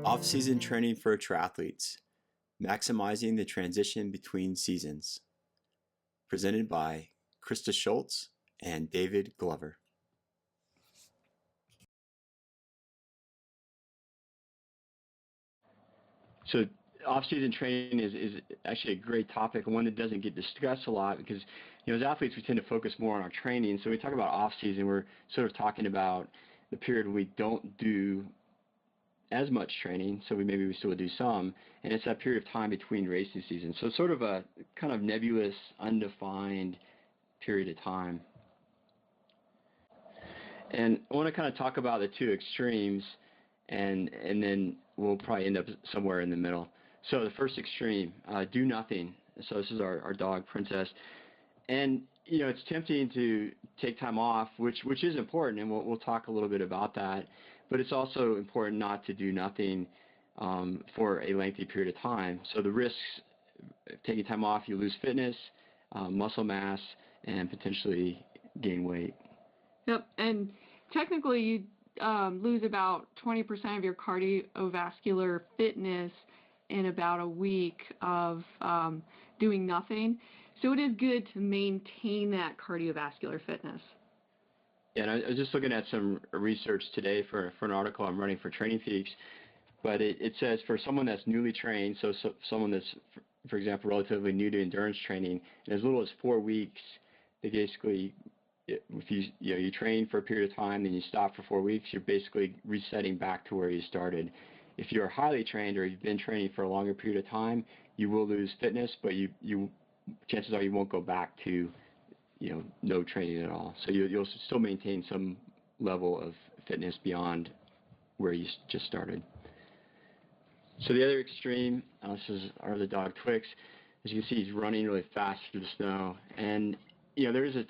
Off-season training for triathletes, maximizing the transition between seasons. Presented by Krista Schultz and David Glover. So off-season training is actually a great topic, and one that doesn't get discussed a lot because, as athletes, we tend to focus more on our training. So when we talk about off-season, we're sort of talking about the period when we don't do as much training, so maybe we still do some, and it's that period of time between racing seasons. So it's sort of a kind of nebulous, undefined period of time. And I want to kind of talk about the two extremes, and then we'll probably end up somewhere in the middle. So the first extreme, do nothing. So this is our dog, Princess. And, it's tempting to take time off, which is important, and we'll talk a little bit about that. But it's also important not to do nothing for a lengthy period of time. So the risks of taking time off, you lose fitness, muscle mass, and potentially gain weight. Yep, and technically you lose about 20% of your cardiovascular fitness in about a week of doing nothing. So it is good to maintain that cardiovascular fitness. Yeah, and I was just looking at some research today for an article I'm running for Training Peaks, but it says for someone that's newly trained, so someone that's, for example, relatively new to endurance training, in as little as 4 weeks, they basically, if you train for a period of time, then you stop for 4 weeks, you're basically resetting back to where you started. If you're highly trained or you've been training for a longer period of time, you will lose fitness, but chances are you won't go back to no training at all. So you'll still maintain some level of fitness beyond where you just started. So the other extreme, this is our other dog, Twix. As you can see, he's running really fast through the snow. And, there is a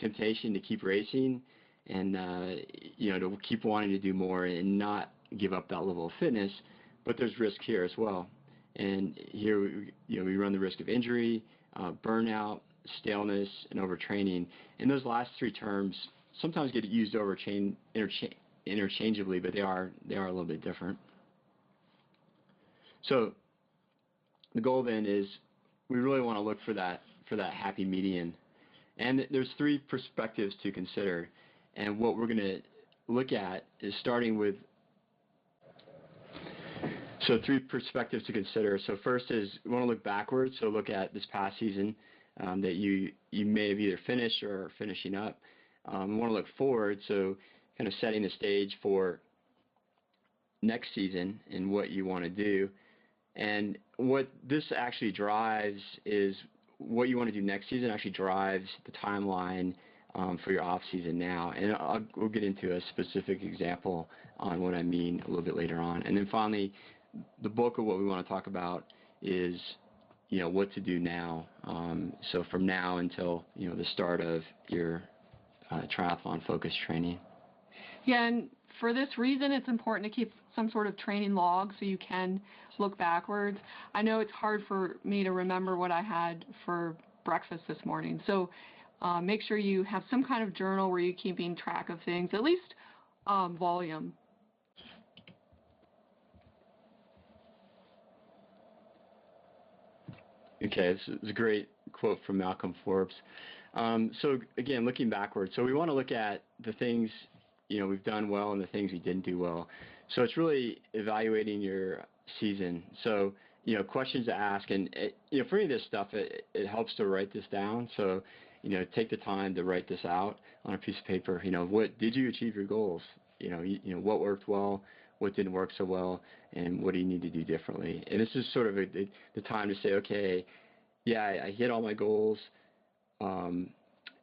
temptation to keep racing and, to keep wanting to do more and not give up that level of fitness. But there's risk here as well. And here, we run the risk of injury, burnout, staleness, and overtraining. And those last three terms sometimes get used interchangeably, but they are a little bit different. So the goal then is we really want to look for that happy median. And there's three perspectives to consider. And what we're going to look at is starting with three perspectives to consider. So first is we want to look backwards, so look at this past season that you may have either finished or are finishing up. We want to look forward, so kind of setting the stage for next season and what you want to do. And what this actually drives is what you want to do next season actually drives the timeline for your off season now. And we'll get into a specific example on what I mean a little bit later on. And then finally, the bulk of what we want to talk about is what to do now. So from now until the start of your triathlon focused training. Yeah, and for this reason, it's important to keep some sort of training log so you can look backwards. I know it's hard for me to remember what I had for breakfast this morning. So make sure you have some kind of journal where you're keeping track of things, at least volume. Okay, this is a great quote from Malcolm Forbes. So again, looking backwards, so we want to look at the things we've done well and the things we didn't do well. So it's really evaluating your season. So questions to ask, and for any of this stuff, it helps to write this down. So take the time to write this out on a piece of paper. What did you achieve your goals? What worked well, what didn't work so well, and what do you need to do differently? And this is sort of the time to say, okay, yeah, I hit all my goals, or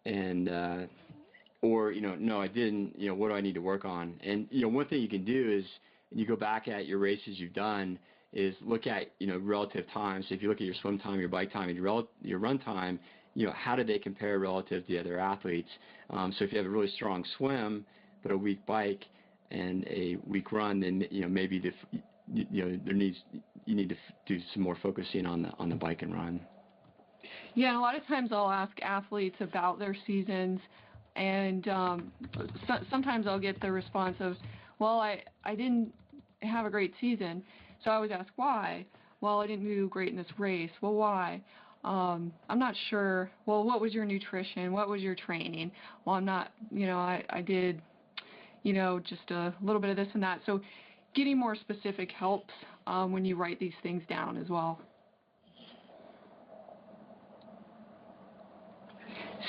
no, I didn't. What do I need to work on? And one thing you can do is, you go back at your races you've done, is look at relative times. So if you look at your swim time, your bike time, and your run time, how do they compare relative to the other athletes? So if you have a really strong swim but a weak bike and a weak run, then maybe you need to do some more focusing on the bike and run. Yeah, and a lot of times I'll ask athletes about their seasons, and sometimes I'll get the response of, well, I didn't have a great season. So I was asked why. Well, I didn't do great in this race. Well, why? I'm not sure. Well, what was your nutrition? What was your training? Well, I'm not, I did, just a little bit of this and that. So getting more specific helps when you write these things down as well.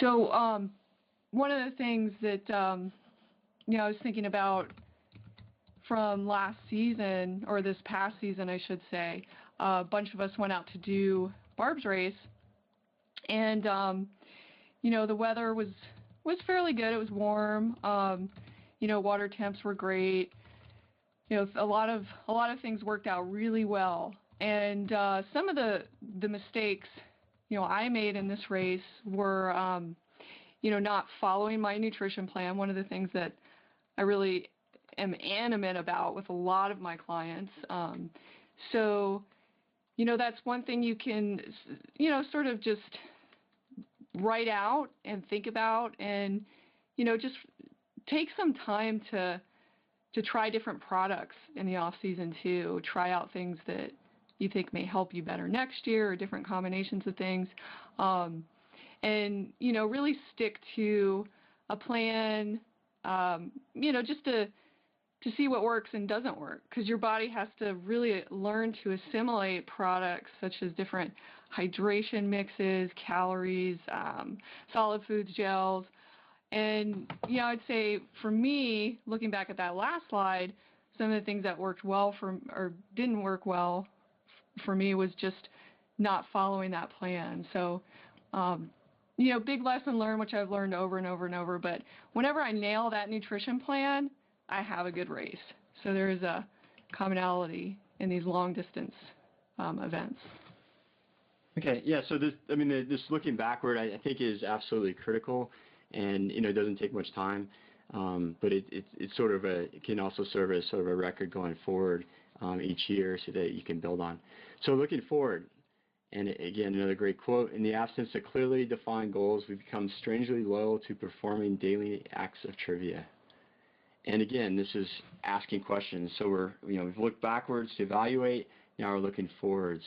So one of the things that, I was thinking about from last season, or this past season, I should say, a bunch of us went out to do Barb's race, and, the weather was fairly good. It was warm. Water temps were great. A lot of things worked out really well. And some of the mistakes, I made in this race were, not following my nutrition plan. One of the things that I really am animate about with a lot of my clients. So, that's one thing you can, sort of just write out and think about, and, just take some time to try different products in the off season too. Try out things that you think may help you better next year, or different combinations of things. And, really stick to a plan, just to see what works and doesn't work, because your body has to really learn to assimilate products such as different hydration mixes, calories, solid foods, gels. And, I'd say for me, looking back at that last slide, some of the things that worked well or didn't work well for me was just not following that plan. So, big lesson learned, which I've learned over and over and over, but whenever I nail that nutrition plan, I have a good race. So there is a commonality in these long distance events. Okay, yeah, so this looking backward, I think is absolutely critical, and, it doesn't take much time, but it's sort of it can also serve as sort of a record going forward each year so that you can build on. So looking forward, and again, another great quote, in the absence of clearly defined goals, we become strangely loyal to performing daily acts of trivia. And again, this is asking questions. So we've looked backwards to evaluate, now we're looking forwards.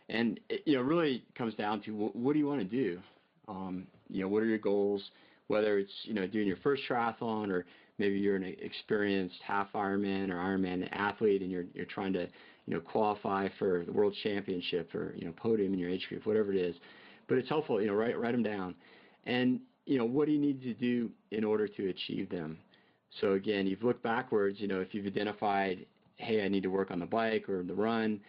And it really comes down to what do you want to do? What are your goals? Whether it's, doing your first triathlon, or maybe you're an experienced half Ironman or Ironman athlete and you're trying to, qualify for the World Championship, or, podium in your age group, whatever it is. But it's helpful, write them down. And, what do you need to do in order to achieve them? So again, you've looked backwards, if you've identified, hey, I need to work on the bike or the run,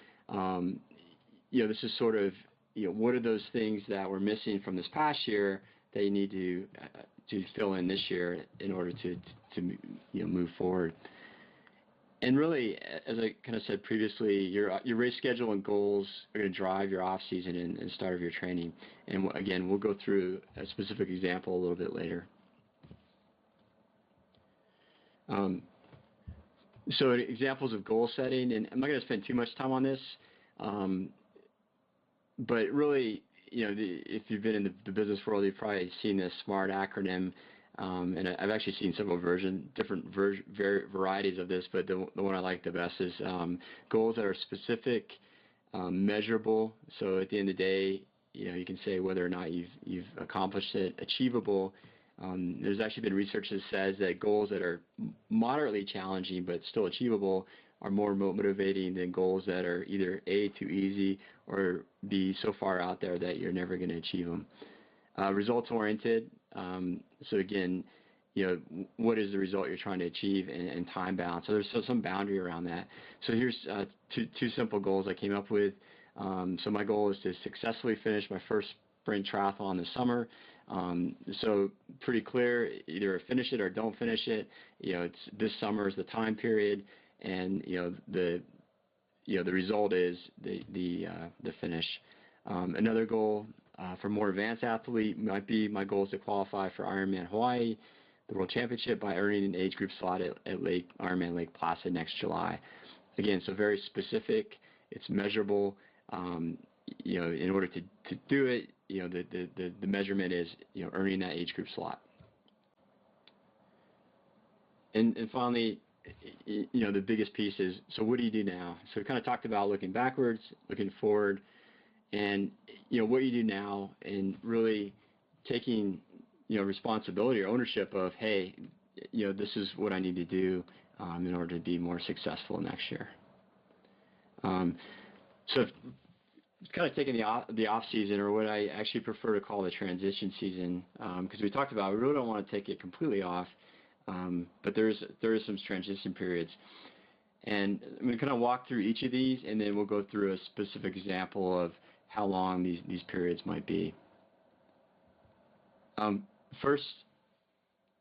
this is sort of, what are those things that were missing from this past year that you need to fill in this year in order to move forward. And really, as I kind of said previously, your race schedule and goals are going to drive your off season and start of your training. And again, we'll go through a specific example a little bit later. So examples of goal setting, and I'm not going to spend too much time on this, but really, if you've been in the business world, you've probably seen this SMART acronym, and I've actually seen several different varieties of this, but the one I like the best is goals that are specific, measurable. So at the end of the day, you can say whether or not you've accomplished it, achievable. There's actually been research that says that goals that are moderately challenging but still achievable are more motivating than goals that are either A, too easy, or B, so far out there that you're never going to achieve them. Results-oriented, so again, what is the result you're trying to achieve, and time bound. So there's some boundary around that. So here's two simple goals I came up with. So my goal is to successfully finish my first sprint triathlon this summer. So pretty clear, either finish it or don't finish it. It's this summer is the time period, and the result is the finish. Another goal for more advanced athlete might be my goal is to qualify for Ironman Hawaii, the World Championship, by earning an age group slot at Ironman Lake Placid next July. Again, so very specific. It's measurable. In order to do it, the measurement is earning that age group slot. And finally, the biggest piece is, so what do you do now? So we kind of talked about looking backwards, looking forward, and what you do now, and really taking responsibility or ownership of, hey, this is what I need to do in order to be more successful next year. So kind of taking the off season, or what I actually prefer to call the transition season, because we talked about we really don't want to take it completely off, but there is some transition periods, and I'm going to kind of walk through each of these, and then we'll go through a specific example of how long these periods might be. First,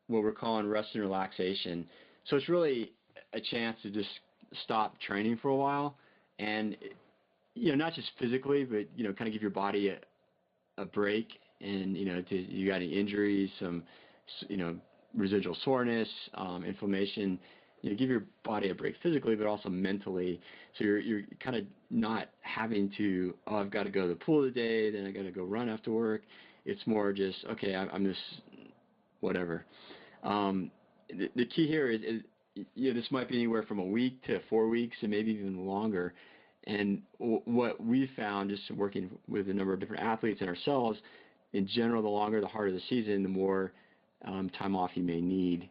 what we're calling rest and relaxation. So it's really a chance to just stop training for a while, and not just physically, but kind of give your body a break, and you got any injuries, some residual soreness, inflammation. Give your body a break physically, but also mentally. So you're kind of not having to, oh, I've got to go to the pool today, then I got to go run after work. It's more just, okay, I'm just whatever. The key here is this might be anywhere from a week to 4 weeks, and maybe even longer. And what we found, just working with a number of different athletes and ourselves, in general, the longer, the harder the season, the more time off you may need.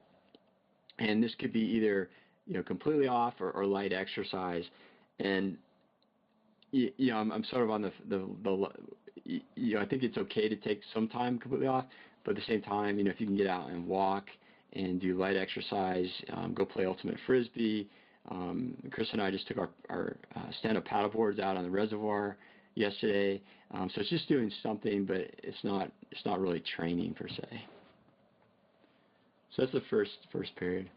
And this could be either completely off or light exercise. And I'm sort of on I think it's okay to take some time completely off, but at the same time, if you can get out and walk and do light exercise, go play ultimate frisbee. Chris and I just took our stand-up paddle boards out on the reservoir yesterday. So it's just doing something, but it's not really training per se. So that's the first period.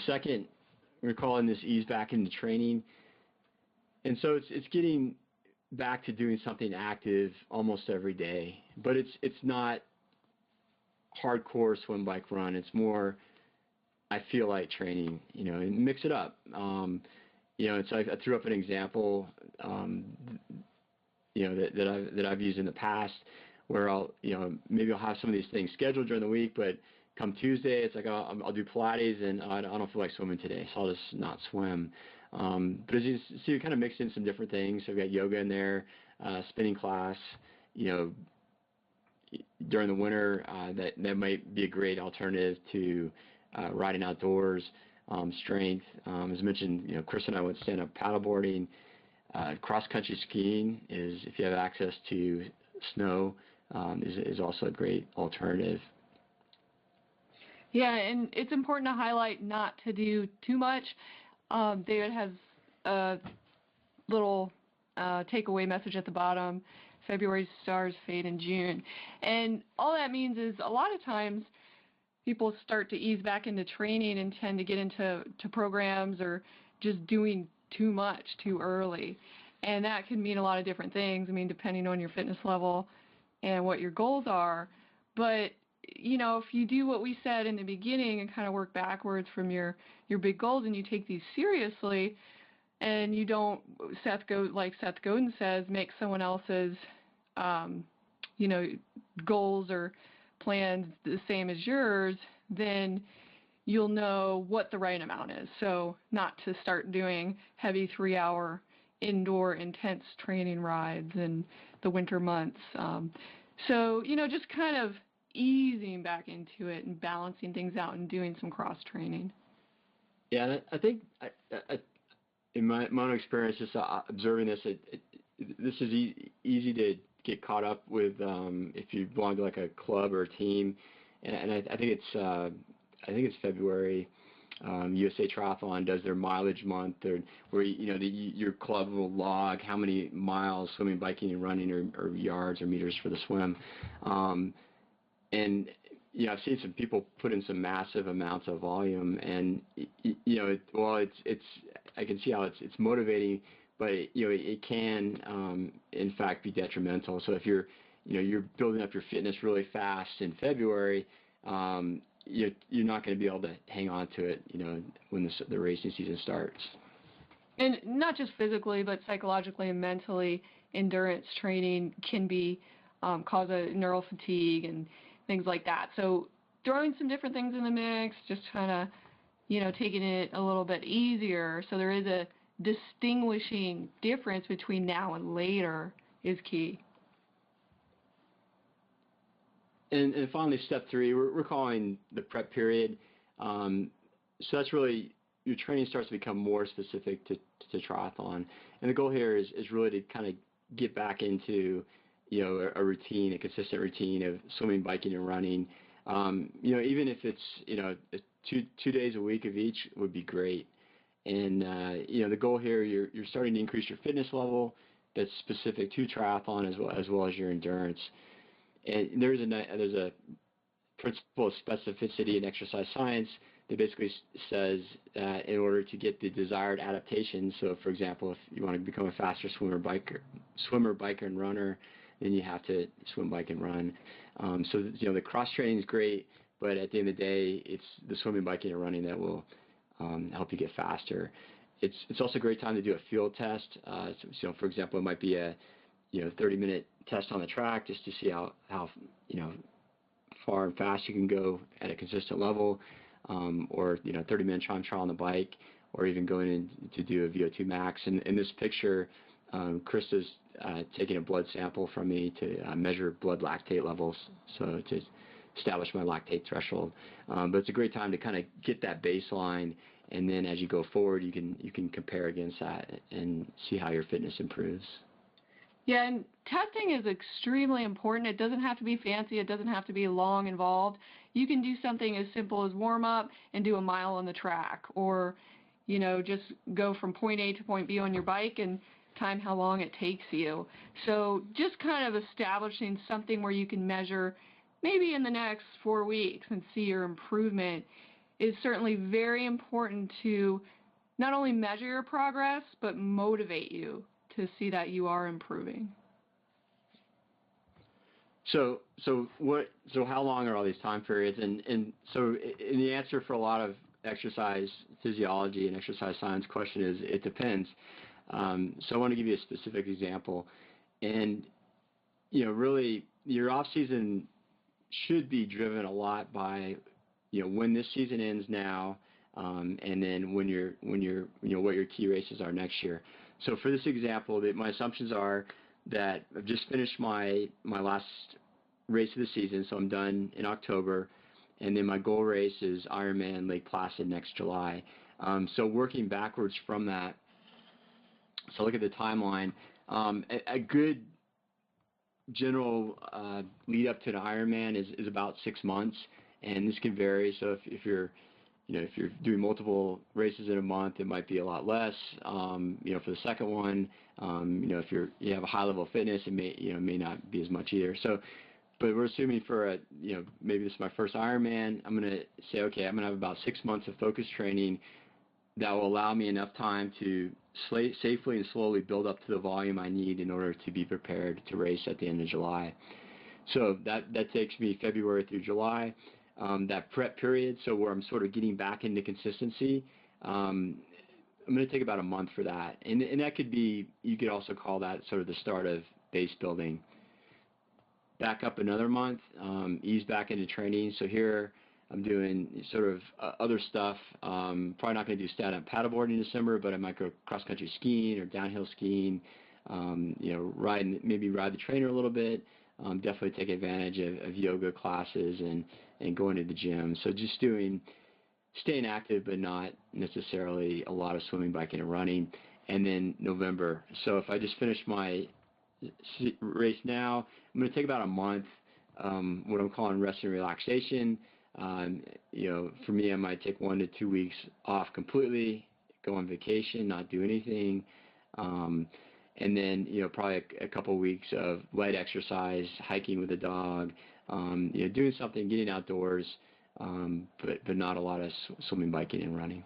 Second, we're calling this ease back into training, and so it's getting back to doing something active almost every day. But it's not hardcore swim, bike, run. It's more, I feel like training, and mix it up. So I threw up an example, that I've used in the past, where maybe I'll have some of these things scheduled during the week, but come Tuesday, it's like, I'll do Pilates, and I don't feel like swimming today, so I'll just not swim. But as you see, we kind of mixed in some different things. So we've got yoga in there, spinning class, during the winter, that might be a great alternative to riding outdoors, strength. As mentioned, Chris and I went stand-up paddleboarding. Cross-country skiing is, if you have access to snow, is also a great alternative. Yeah, and it's important to highlight not to do too much. David has a little takeaway message at the bottom. February stars fade in June. And all that means is a lot of times people start to ease back into training and tend to get into programs or just doing too much too early. And that can mean a lot of different things, depending on your fitness level and what your goals are. But if you do what we said in the beginning and kind of work backwards from your big goals, and you take these seriously, and you don't, like Seth Godin says, make someone else's, goals or plans the same as yours, then you'll know what the right amount is. So not to start doing heavy 3-hour indoor intense training rides in the winter months. So, just kind of easing back into it and balancing things out and doing some cross training. Yeah, I think in my own experience, just observing this, this is easy to get caught up with if you belong to like a club or a team, and I think it's February. USA Triathlon does their mileage month, where your club will log how many miles swimming, biking, and running, or yards or meters for the swim. And I've seen some people put in some massive amounts of volume, and it's I can see how it's motivating, but it can in fact be detrimental. So if you're building up your fitness really fast in February, you're not going to be able to hang on to it, when the racing season starts. And not just physically, but psychologically and mentally, endurance training can be cause a neural fatigue and things like that. So throwing some different things in the mix, just kind of taking it a little bit easier. So there is a distinguishing difference between now and later is key. And finally, step 3, we're calling the prep period. So that's really, your training starts to become more specific to triathlon. And the goal here is really to kind of get back into, a routine, a consistent routine of swimming, biking, and running. Even if it's, 2 days a week of each would be great. And, the goal here, you're starting to increase your fitness level that's specific to triathlon as well as your endurance. And there's a principle of specificity in exercise science that basically says that in order to get the desired adaptation, so for example, if you want to become a faster swimmer, biker, and runner, then you have to swim, bike, and run. So the cross training is great, but at the end of the day, it's the swimming, biking, and running that will help you get faster. It's also a great time to do a field test. So for example, it might be a 30-minute test on the track just to see how far and fast you can go at a consistent level, or 30-minute time trial on the bike, or even going in to do a VO2 max. And in this picture, Krista's taking a blood sample from me to measure blood lactate levels, so to establish my lactate threshold. But it's a great time to kind of get that baseline, and then as you go forward, you can compare against that and see how your fitness improves. Yeah, and testing is extremely important. It doesn't have to be fancy. It doesn't have to be long involved. You can do something as simple as warm up and do a mile on the track, or, just go from point A to point B on your bike and time how long it takes you. So just kind of establishing something where you can measure maybe in the next 4 weeks and see your improvement is certainly very important to not only measure your progress, but motivate you to see that you are improving. So how long are all these time periods? And so in the answer for a lot of exercise physiology and exercise science question is it depends. So I want to give you a specific example. And, really your off season should be driven a lot by, when this season ends now, and then when what your key races are next year. So for this example, my assumptions are that I've just finished my last race of the season, so I'm done in October, and then my goal race is Ironman Lake Placid next July. So working backwards from that, so look at the timeline. A good general lead up to an Ironman is about 6 months, and this can vary. So if you're doing multiple races in a month, it might be a lot less. For the second one, if you have a high level of fitness, it may not be as much either. So, but we're assuming for maybe this is my first Ironman, I'm going to say, okay, I'm going to have about 6 months of focused training that will allow me enough time to safely and slowly build up to the volume I need in order to be prepared to race at the end of July. So that takes me February through July. That prep period, so where I'm sort of getting back into consistency, I'm going to take about a month for that. And that could be, you could also call that sort of the start of base building. Back up another month, ease back into training. So here I'm doing sort of other stuff. Probably not going to do stand-up paddleboarding in December, but I might go cross-country skiing or downhill skiing, maybe ride the trainer a little bit. Definitely take advantage of yoga classes and going to the gym. So just staying active, but not necessarily a lot of swimming, biking, and running. And then November. So if I just finish my race now, I'm going to take about a month, what I'm calling rest and relaxation. For me, I might take 1 to 2 weeks off completely, go on vacation, not do anything. And then, probably a couple weeks of light exercise, hiking with the dog, doing something, getting outdoors, but not a lot of swimming, biking, and running.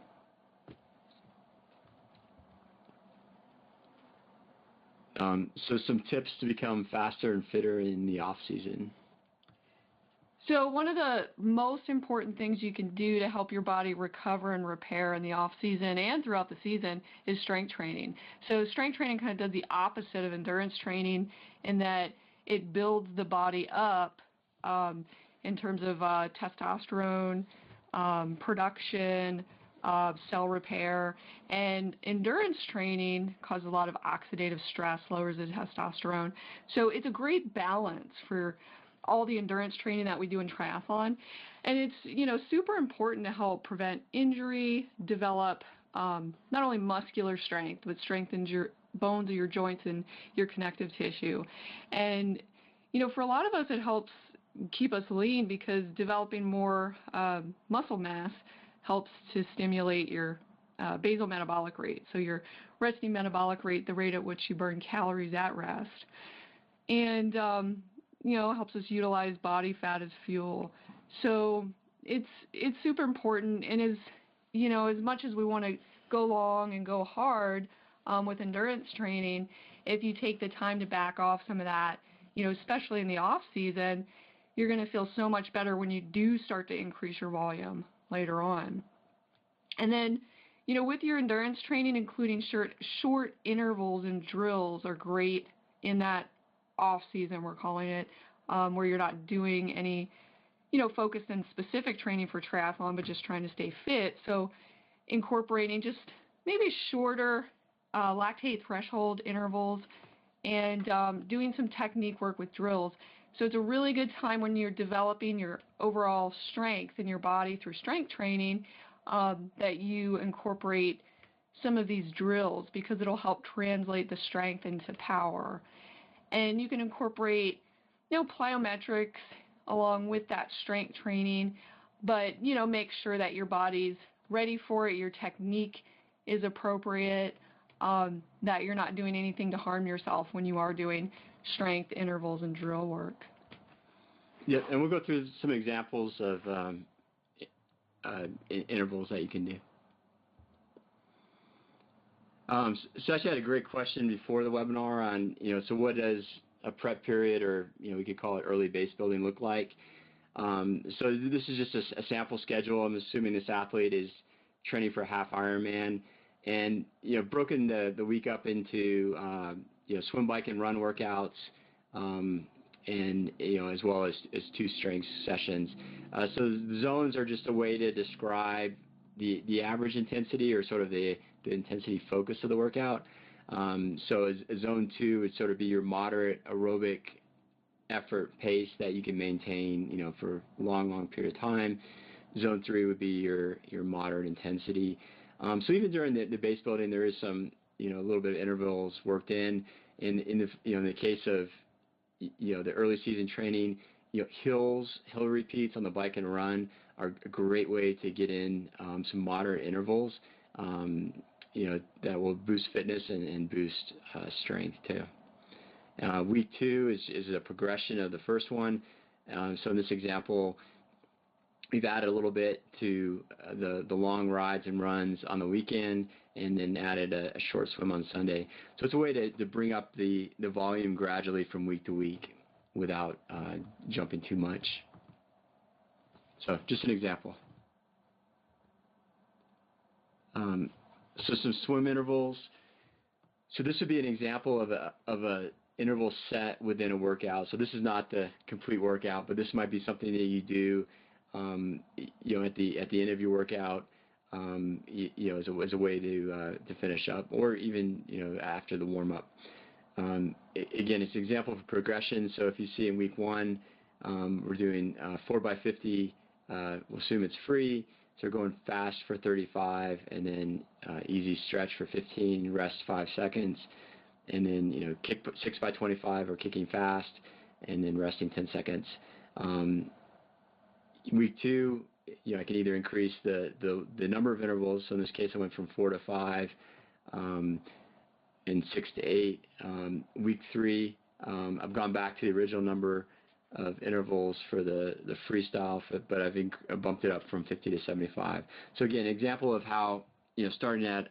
So some tips to become faster and fitter in the off season. So one of the most important things you can do to help your body recover and repair in the off season and throughout the season is strength training. So strength training kind of does the opposite of endurance training in that it builds the body up in terms of testosterone production, cell repair, and endurance training causes a lot of oxidative stress, lowers the testosterone. So it's a great balance for all the endurance training that we do in triathlon. And it's, super important to help prevent injury, develop not only muscular strength, but strengthens your bones of your joints and your connective tissue. And, for a lot of us, it helps keep us lean because developing more muscle mass helps to stimulate your basal metabolic rate, so your resting metabolic rate, the rate at which you burn calories at rest, and helps us utilize body fat as fuel. So it's super important, and as much as we want to go long and go hard with endurance training, if you take the time to back off some of that, especially in the off season, you're going to feel so much better when you do start to increase your volume later on. And then, with your endurance training, including short intervals and drills are great in that off season, we're calling it, where you're not doing any, focused in specific training for triathlon, but just trying to stay fit. So incorporating just maybe shorter lactate threshold intervals and doing some technique work with drills. So it's a really good time when you're developing your overall strength in your body through strength training that you incorporate some of these drills, because it'll help translate the strength into power. And you can incorporate, plyometrics along with that strength training, but, make sure that your body's ready for it, your technique is appropriate, that you're not doing anything to harm yourself when you are doing strength intervals and drill work. Yeah, and we'll go through some examples of intervals that you can do. So I actually had a great question before the webinar on, so what does a prep period, or, we could call it early base building, look like? So this is just a sample schedule. I'm assuming this athlete is training for a half Ironman, and, broken the week up into, swim, bike, and run workouts, and, as well as 2 strength sessions. So the zones are just a way to describe the average intensity, or sort of the intensity focus of the workout. So zone 2 would sort of be your moderate aerobic effort pace that you can maintain, for a long period of time. Zone 3 would be your moderate intensity. So even during the base building, there is some, a little bit of intervals worked in. In the case of, the early season training, hill repeats on the bike and run are a great way to get in some moderate intervals, that will boost fitness and boost strength too. Week 2 is a progression of the first one. So in this example, we've added a little bit to the long rides and runs on the weekend, and then added a short swim on Sunday. So it's a way to bring up the volume gradually from week to week without jumping too much. So just an example. So some swim intervals. So this would be an example of a interval set within a workout. So this is not the complete workout, but this might be something that you do, at the end of your workout, as a way to finish up, or even after the warm up. Again, it's an example of progression. So if you see in week 1, we're doing 4x50. We'll assume it's free. So we're going fast for 35, and then easy stretch for 15, rest 5 seconds, and then kick 6x25 or kicking fast, and then resting 10 seconds. Week 2, I can either increase the number of intervals. So in this case, I went from 4 to 5, and 6 to 8. Week 3, I've gone back to the original number of intervals for the freestyle, but I've bumped it up from 50 to 75. So again, example of how, starting at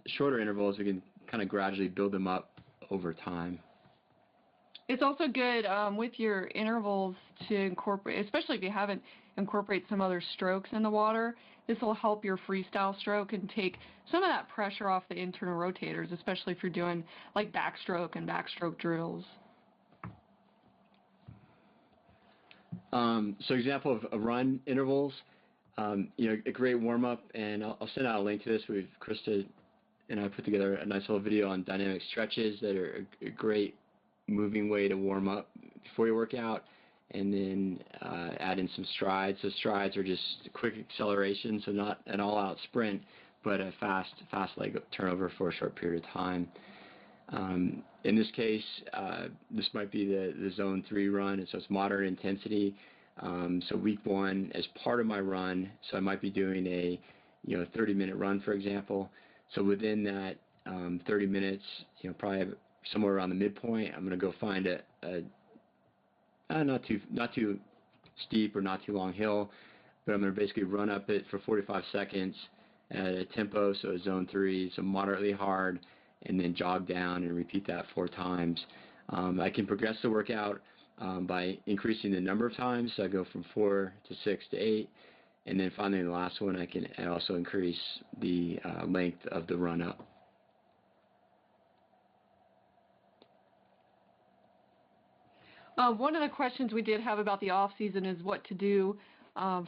shorter intervals, we can kind of gradually build them up over time. It's also good with your intervals to incorporate, especially if you haven't incorporate some other strokes in the water. This will help your freestyle stroke and take some of that pressure off the internal rotators, especially if you're doing like backstroke and backstroke drills. So example of run intervals. A great warm-up, and I'll send out a link to this. Krista and I put together a nice little video on dynamic stretches that are a great moving way to warm up before you work out, and then add in some strides. So strides are just quick acceleration, so not an all-out sprint, but a fast leg turnover for a short period of time. In this case, this might be the zone 3 run, and so it's moderate intensity. So week 1 as part of my run, so I might be doing a 30-minute run, for example. So within that 30 minutes, probably somewhere around the midpoint, I'm going to go find a not too steep or not too long hill, but I'm going to basically run up it for 45 seconds at a tempo, so a zone 3, so moderately hard, and then jog down and repeat that 4 times. I can progress the workout by increasing the number of times, so I go from 4 to 6 to 8, and then finally the last one I can also increase the length of the run up. One of the questions we did have about the off season is what to do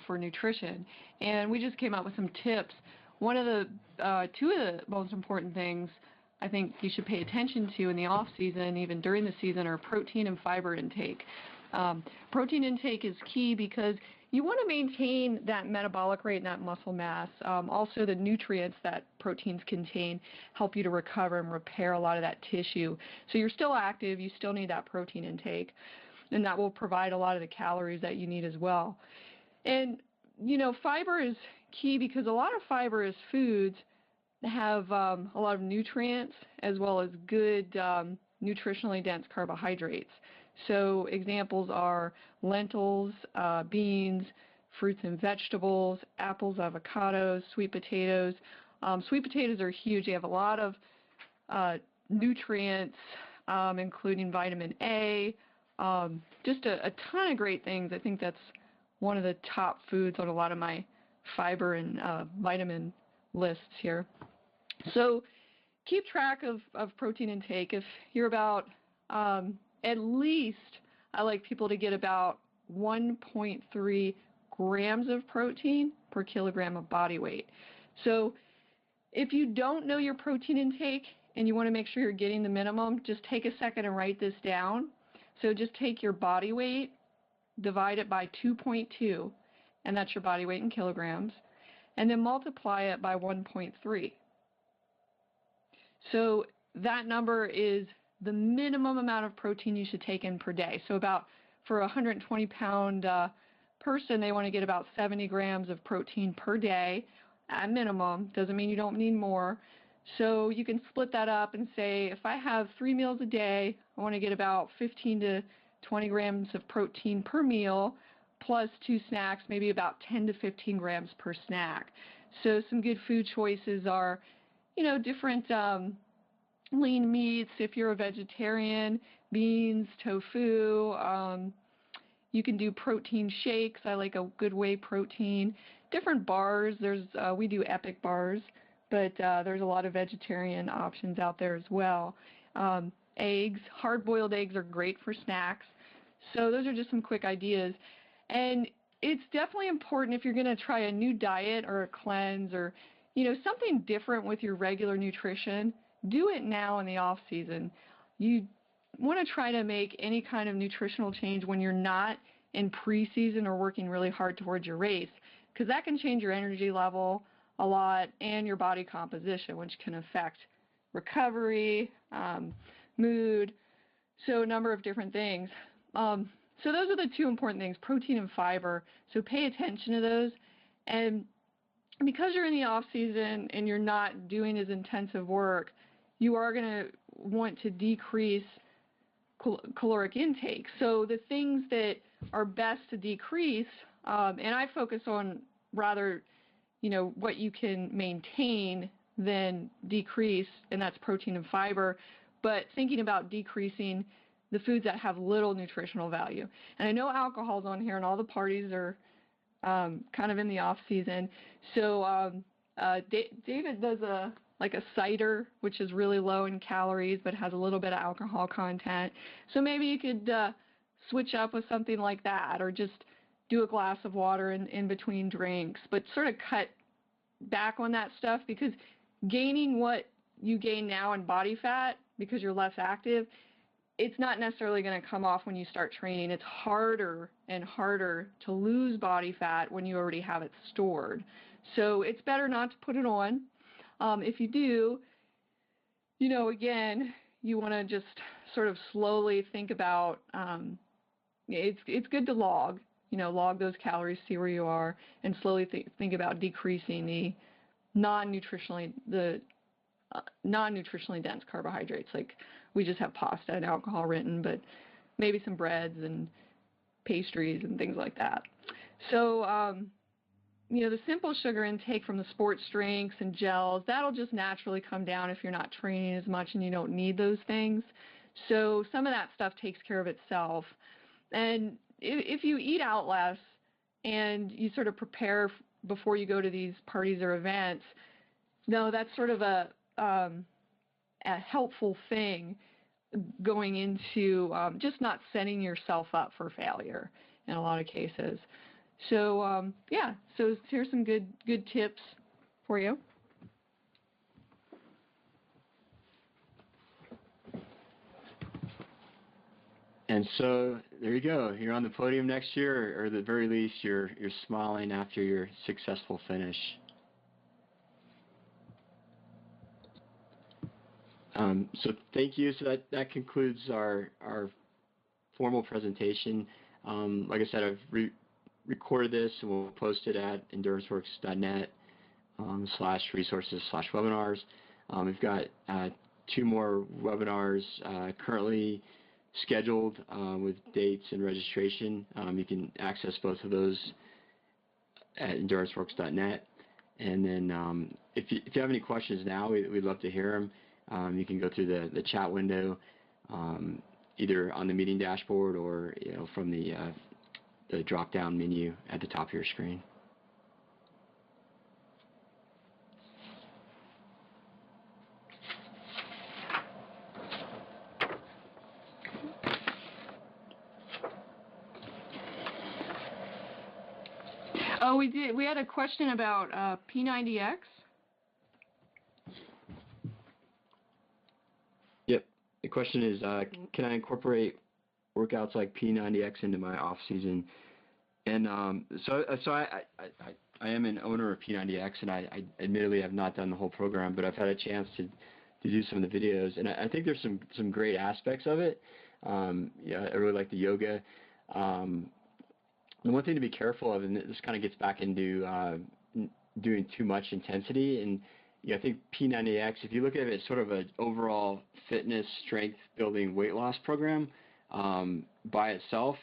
for nutrition, and we just came out with some tips. One of the two of the most important things I think you should pay attention to in the off season, even during the season, are protein and fiber intake. Protein intake is key because you want to maintain that metabolic rate and that muscle mass. Also, the nutrients that proteins contain help you to recover and repair a lot of that tissue. So you're still active, you still need that protein intake, and that will provide a lot of the calories that you need as well. And, fiber is key because a lot of fibrous foods have a lot of nutrients as well as good nutritionally dense carbohydrates. So examples are lentils, beans, fruits and vegetables, apples, avocados, sweet potatoes. Sweet potatoes are huge. They have a lot of nutrients, including vitamin A, just a ton of great things. I think that's one of the top foods on a lot of my fiber and vitamin lists here. So keep track of protein intake. If you're about at least, I like people to get about 1.3 grams of protein per kilogram of body weight. So if you don't know your protein intake and you want to make sure you're getting the minimum, just take a second and write this down. So just take your body weight, divide it by 2.2, and that's your body weight in kilograms, and then multiply it by 1.3. So that number is the minimum amount of protein you should take in per day. So about, for a 120-pound person, they want to get about 70 grams of protein per day at minimum. Doesn't mean you don't need more. So you can split that up and say, if I have 3 meals a day, I want to get about 15 to 20 grams of protein per meal, plus 2 snacks, maybe about 10 to 15 grams per snack. So some good food choices are, different lean meats, if you're a vegetarian, beans, tofu. You can do protein shakes. I like a good whey protein. Different bars. We do Epic bars, but there's a lot of vegetarian options out there as well. Eggs, hard-boiled eggs are great for snacks. So those are just some quick ideas. And it's definitely important if you're going to try a new diet or a cleanse or, something different with your regular nutrition, do it now in the off season. You want to try to make any kind of nutritional change when you're not in preseason or working really hard towards your race, because that can change your energy level a lot and your body composition, which can affect recovery, mood, so a number of different things. So those are the 2 important things, protein and fiber. So pay attention to those. And because you're in the off season and you're not doing as intensive work, you are going to want to decrease caloric intake. So the things that are best to decrease, and I focus on rather, what you can maintain than decrease, and that's protein and fiber, but thinking about decreasing the foods that have little nutritional value. And I know alcohol's on here and all the parties are kind of in the off season. So David does a cider, which is really low in calories but has a little bit of alcohol content. So maybe you could switch up with something like that, or just do a glass of water in between drinks, but sort of cut back on that stuff, because gaining what you gain now in body fat because you're less active, it's not necessarily going to come off when you start training. It's harder and harder to lose body fat when you already have it stored. So it's better not to put it on. If you do, again, you want to just sort of slowly think about, it's good to log those calories, see where you are, and slowly think about decreasing the non-nutritionally dense carbohydrates. Like, we just have pasta and alcohol written, but maybe some breads and pastries and things like that. So, the simple sugar intake from the sports drinks and gels, that'll just naturally come down if you're not training as much and you don't need those things. So some of that stuff takes care of itself. And if you eat out less and you sort of prepare before you go to these parties or events, no, that's sort of a helpful thing going into just not setting yourself up for failure in a lot of cases. So so here's some good tips for you. And so there you go. You're on the podium next year, or at the very least, you're smiling after your successful finish. So thank you. So that concludes our formal presentation. Like I said, I've recorded this, and we'll post it at enduranceworks.net /resources/webinars. We've got 2 more webinars currently scheduled with dates and registration. You can access both of those at enduranceworks.net. And then if you have any questions now, we'd love to hear them. You can go through the chat window, either on the meeting dashboard or from the drop-down menu at the top of your screen. Oh, we did. We had a question about P90X. Yep. The question is, can I incorporate workouts like P90X into my off season? And so I am an owner of P90X, and I admittedly have not done the whole program, but I've had a chance to do some of the videos, and I think there's some great aspects of it. I really like the yoga. The one thing to be careful of, and this kind of gets back into doing too much intensity, and I think P90X, if you look at it as sort of an overall fitness, strength building, weight loss program, by itself,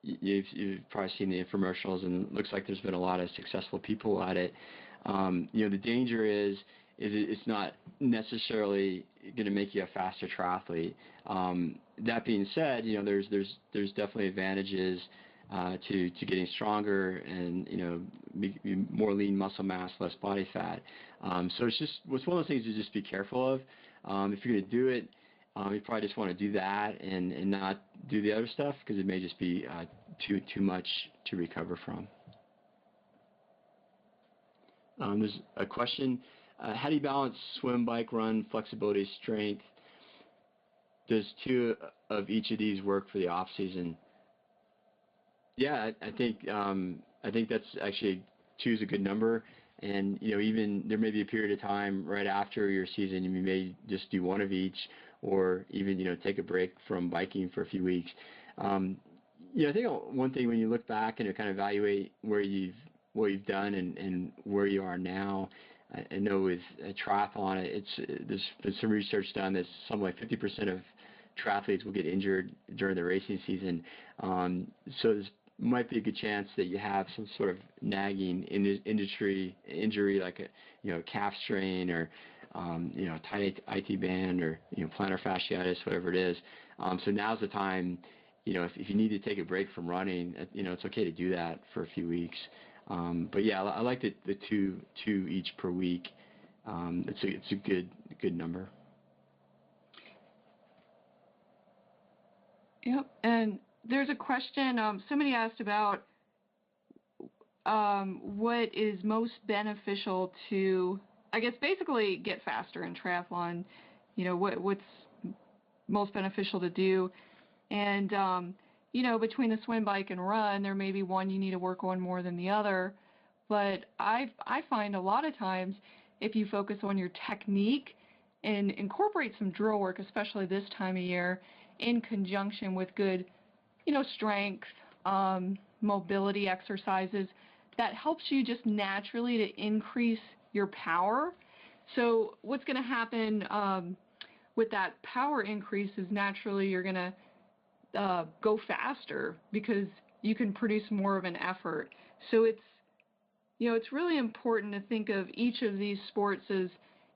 you've probably seen the infomercials, and it looks like there's been a lot of successful people at it. The danger is it's not necessarily going to make you a faster triathlete. That being said, there's definitely advantages to getting stronger and more lean muscle mass, less body fat. So it's one of those things to just be careful of. If you're going to do it, you probably just want to do that and not do the other stuff, because it may just be too much to recover from. There's a question: how do you balance swim, bike, run, flexibility, strength? Does 2 of each of these work for the off season? Yeah, I think that's actually 2 is a good number, and even there may be a period of time right after your season you may just do 1 of each, or even take a break from biking for a few weeks. I think one thing when you look back and kind of evaluate what you've done and where you are now, I know with a triathlon, there's been some research done that something like 50% of triathletes will get injured during the racing season. So there's might be a good chance that you have some sort of nagging industry injury, like a calf strain or tight IT band or plantar fasciitis, whatever it is. So now's the time. If you need to take a break from running, it's okay to do that for a few weeks. But yeah, I like the 2 each per week. It's a good number. Yep, and there's a question, somebody asked about what is most beneficial to, I guess, basically get faster in triathlon, what's most beneficial to do. And, between the swim, bike, and run, there may be one you need to work on more than the other. But I find a lot of times if you focus on your technique and incorporate some drill work, especially this time of year, in conjunction with good, strength, mobility exercises, that helps you just naturally to increase your power. So what's going to happen with that power increase is naturally you're going to go faster because you can produce more of an effort. So it's really important to think of each of these sports as,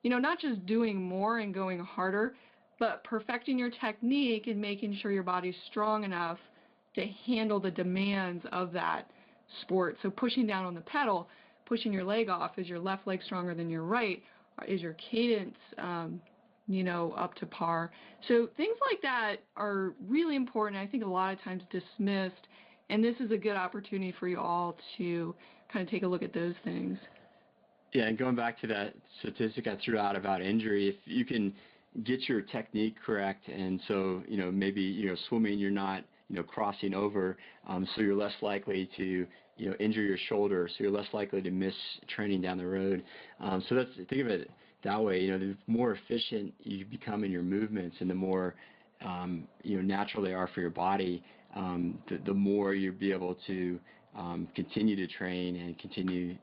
not just doing more and going harder, but perfecting your technique and making sure your body's strong enough to handle the demands of that sport. So pushing down on the pedal, pushing your leg off, is your left leg stronger than your right? Is your cadence, up to par? So things like that are really important. I think a lot of times dismissed, and this is a good opportunity for you all to kind of take a look at those things. Yeah, and going back to that statistic I threw out about injury, if you can get your technique correct, and so, maybe, swimming, you're not, crossing over, so you're less likely to, injure your shoulder, so you're less likely to miss training down the road. So think of it that way, the more efficient you become in your movements and the more, natural they are for your body, the more you'll be able to continue to train and continue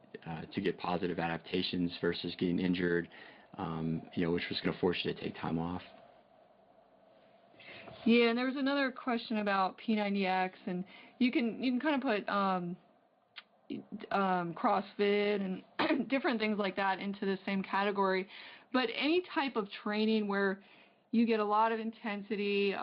to get positive adaptations versus getting injured, which was going to force you to take time off. Yeah, and there was another question about P90X, and you can kind of put CrossFit and different things like that into the same category. But any type of training where you get a lot of intensity,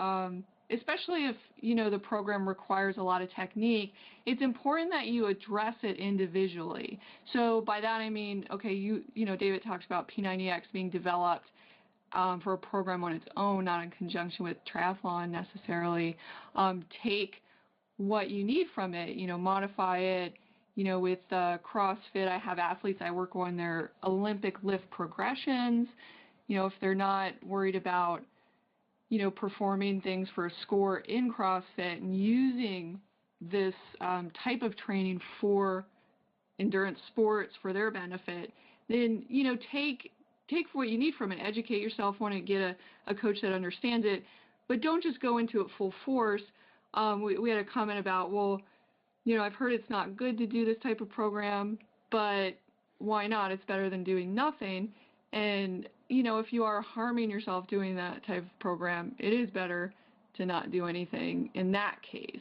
especially if, the program requires a lot of technique, it's important that you address it individually. So by that I mean, okay, David talks about P90X being developed for a program on its own, not in conjunction with triathlon necessarily. Take what you need from it, modify it. With CrossFit, I have athletes I work on their Olympic lift progressions. If they're not worried about, performing things for a score in CrossFit and using this type of training for endurance sports for their benefit, then, take what you need from it, educate yourself, want to get a coach that understands it, but don't just go into it full force. We had a comment about, well, I've heard it's not good to do this type of program, but why not? It's better than doing nothing. And, if you are harming yourself doing that type of program, it is better to not do anything in that case.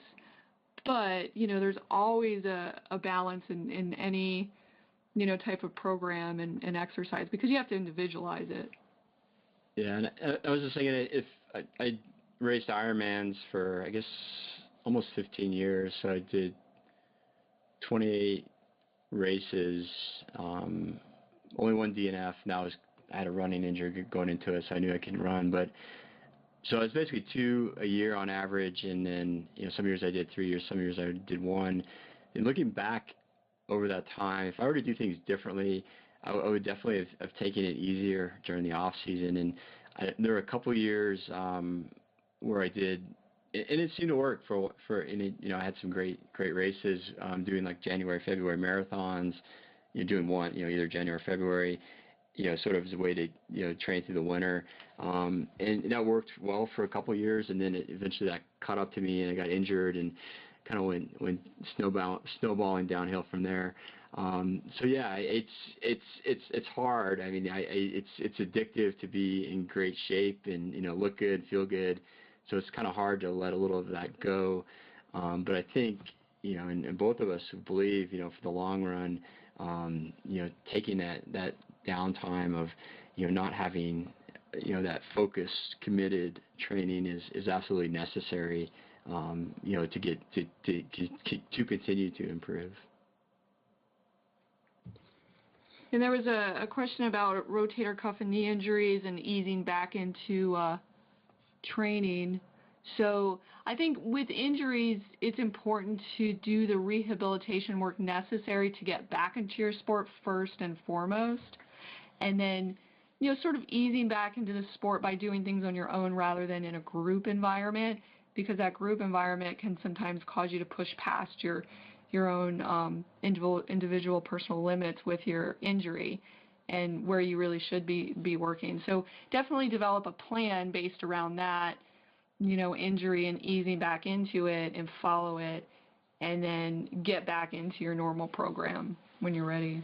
But, there's always a balance in any, type of program and exercise, because you have to individualize it. Yeah, and I was just thinking, if I raced Ironmans for, I guess, almost 15 years, so I did 28 races, only one DNF. Now I had a running injury going into it, so I knew I couldn't run. But so it's basically 2 a year on average, and then some years I did 3 years, some years I did 1. And looking back over that time, if I were to do things differently, I would definitely have taken it easier during the off season. And there were a couple years where I did. And it seemed to work I had some great races, doing like January, February marathons, doing one, either January or February, sort of as a way to, train through the winter. And that worked well for a couple of years, and then eventually that caught up to me and I got injured and kind of went snowballing downhill from there. So yeah, it's hard. I mean, it's addictive to be in great shape and, look good, feel good. So it's kind of hard to let a little of that go. But I think, and both of us who believe, for the long run, taking that downtime of, not having, that focused, committed training is absolutely necessary, to continue to improve. And there was a question about rotator cuff and knee injuries and easing back into training. So I think with injuries, it's important to do the rehabilitation work necessary to get back into your sport first and foremost. And then, sort of easing back into the sport by doing things on your own rather than in a group environment, because that group environment can sometimes cause you to push past your own individual personal limits with your injury and where you really should be working. So definitely develop a plan based around that, injury and easing back into it and follow it, and then get back into your normal program when you're ready.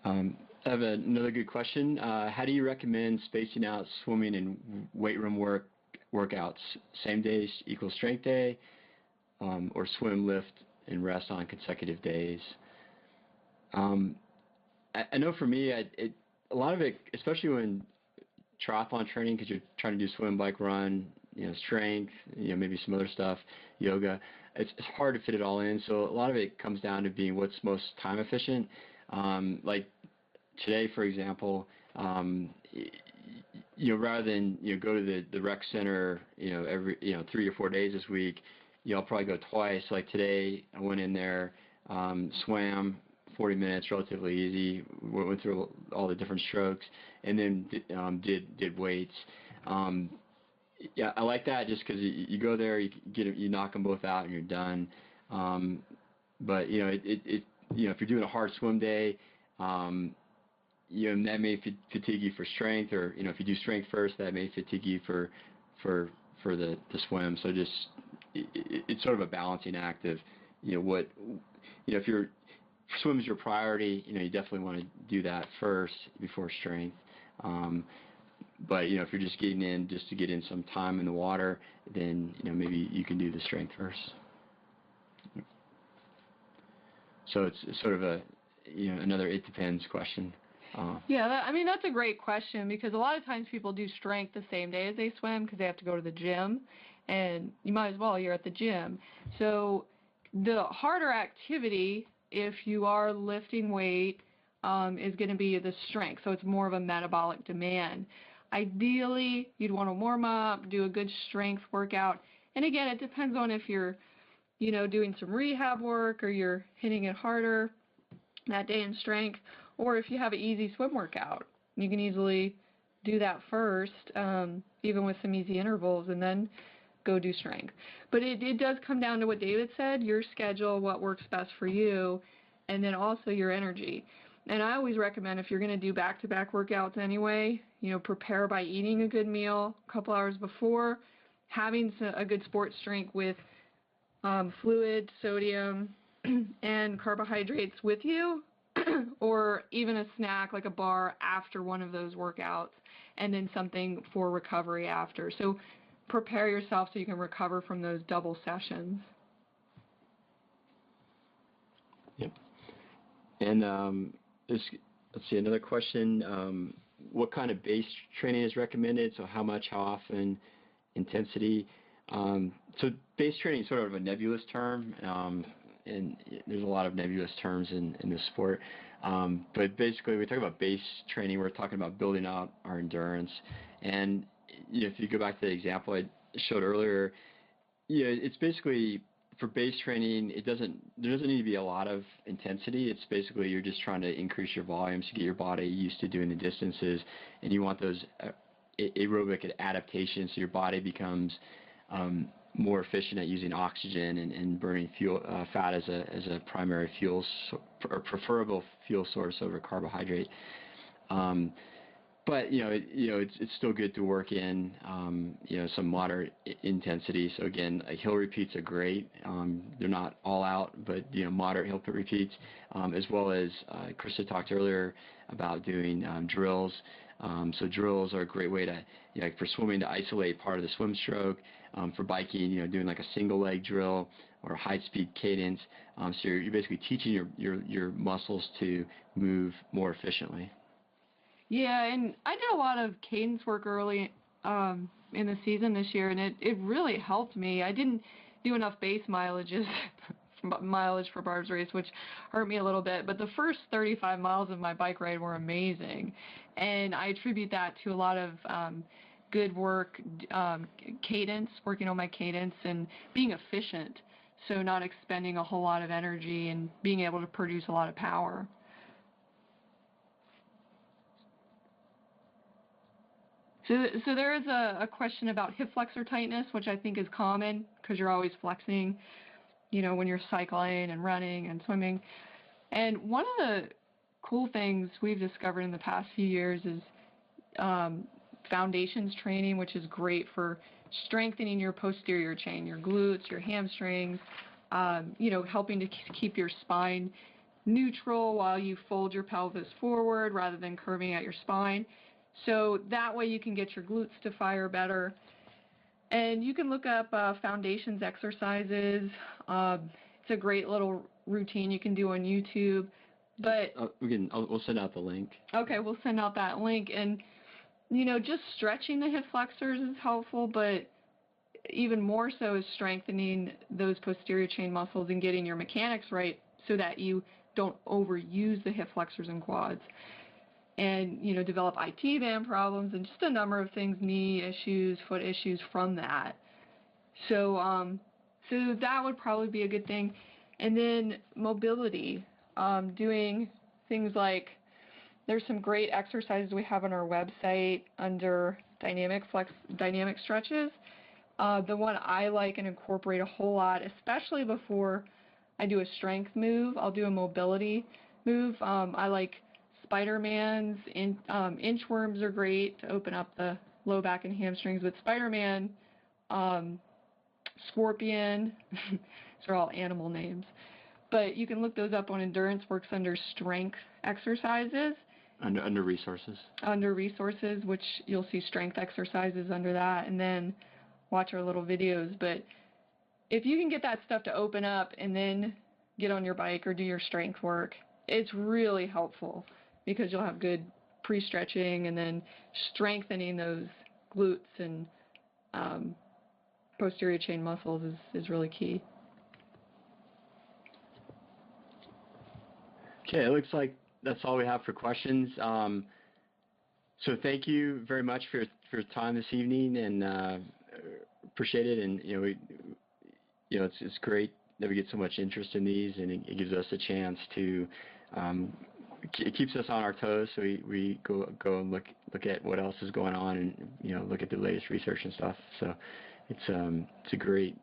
I have another good question. How do you recommend spacing out swimming and weight room workouts? Same days equals strength day, or swim, lift, and rest on consecutive days? I know for me, a lot of it, especially when triathlon training, because you're trying to do swim, bike, run, strength, maybe some other stuff, yoga, it's hard to fit it all in. So a lot of it comes down to being what's most time efficient. Like today, for example, rather than go to the rec center, every 3 or 4 days this week, I'll probably go twice. Like today, I went in there, swam 40 minutes, relatively easy. Went through all the different strokes, and then did weights. Yeah, I like that just because you go there, you knock them both out, and you're done. But if you're doing a hard swim day, that may fatigue you for strength, or if you do strength first, that may fatigue you for the swim. So just it's sort of a balancing act of if your swim is your priority, you definitely want to do that first before strength. But if you're just getting in just to get in some time in the water, then maybe you can do the strength first. So it's sort of a another it depends question. Yeah, that's a great question, because a lot of times people do strength the same day as they swim because they have to go to the gym, and you might as well, you're at the gym. So the harder activity, if you are lifting weight, is going to be the strength. So it's more of a metabolic demand. Ideally, you'd want to warm up, do a good strength workout. And again, it depends on if you're, doing some rehab work or you're hitting it harder that day in strength, or if you have an easy swim workout. You can easily do that first, even with some easy intervals, and then go do strength. But it does come down to what David said, your schedule, what works best for you, and then also your energy. And I always recommend, if you're going to do back-to-back workouts anyway, prepare by eating a good meal a couple hours before, having a good sports drink with fluid, sodium, and carbohydrates with you, or even a snack like a bar after one of those workouts, and then something for recovery after. So prepare yourself so you can recover from those double sessions. Yep. And let's see, another question. What kind of base training is recommended? So how much, how often, intensity? So base training is sort of a nebulous term, and there's a lot of nebulous terms in this sport. But basically, when we talk about base training, we're talking about building out our endurance. And if you go back to the example I showed earlier, it's basically, for base training, there doesn't need to be a lot of intensity. It's basically you're just trying to increase your volumes to get your body used to doing the distances, and you want those aerobic adaptations so your body becomes more efficient at using oxygen and burning fat as a primary fuel or preferable fuel source over carbohydrate. But it's still good to work in some moderate intensity. So again, hill repeats are great. They're not all out, but moderate hill repeats, as well as Krista talked earlier about doing drills. So drills are a great way to, like for swimming, to isolate part of the swim stroke. For biking, doing like a single leg drill or a high speed cadence. So you're basically teaching your muscles to move more efficiently. Yeah, and I did a lot of cadence work early in the season this year, and it really helped me. I didn't do enough base mileage for Barb's race, which hurt me a little bit, but the first 35 miles of my bike ride were amazing, and I attribute that to a lot of good work, cadence, working on my cadence and being efficient. So not expending a whole lot of energy and being able to produce a lot of power. So there is a question about hip flexor tightness, which I think is common because you're always flexing, you know, when you're cycling and running and swimming. And one of the cool things we've discovered in the past few years is foundations training, which is great for strengthening your posterior chain, your glutes, your hamstrings, you know, helping to keep your spine neutral while you fold your pelvis forward rather than curving at your spine. So that way you can get your glutes to fire better. And you can look up foundations exercises. It's a great little routine you can do on YouTube. But we'll send out the link. Okay, we'll send out that link. And, you know, just stretching the hip flexors is helpful, but even more so is strengthening those posterior chain muscles and getting your mechanics right so that you don't overuse the hip flexors and quads. And, you know, develop IT band problems and just a number of things, knee issues, foot issues from that. So, so that would probably be a good thing. And then mobility, doing things like, there's some great exercises we have on our website under dynamic stretches. The one I like and incorporate a whole lot, especially before I do a strength move, I'll do a mobility move. I like Spider-Man's, inchworms are great to open up the low back and hamstrings, but Spider-Man, Scorpion, these are all animal names. But you can look those up on Endurance Works under strength exercises. Under resources. Under resources, which you'll see strength exercises under that, and then watch our little videos. But if you can get that stuff to open up and then get on your bike or do your strength work, it's really helpful because you'll have good pre-stretching and then strengthening those glutes and posterior chain muscles is really key. Okay, it looks like that's all we have for questions. So thank you very much for your time this evening, and appreciate it. And it's great that we get so much interest in these, and it gives us a chance to. It keeps us on our toes, so we go and look at what else is going on, and look at the latest research and stuff. So it's a great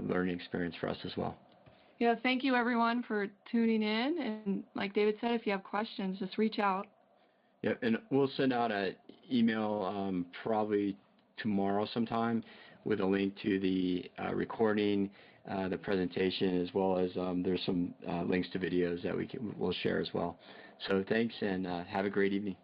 learning experience for us as well. Yeah, thank you everyone for tuning in, and like David said, if you have questions, just reach out. Yeah, and we'll send out an email probably tomorrow sometime with a link to the recording, the presentation, as well as there's some links to videos that we'll share as well. So thanks, and have a great evening.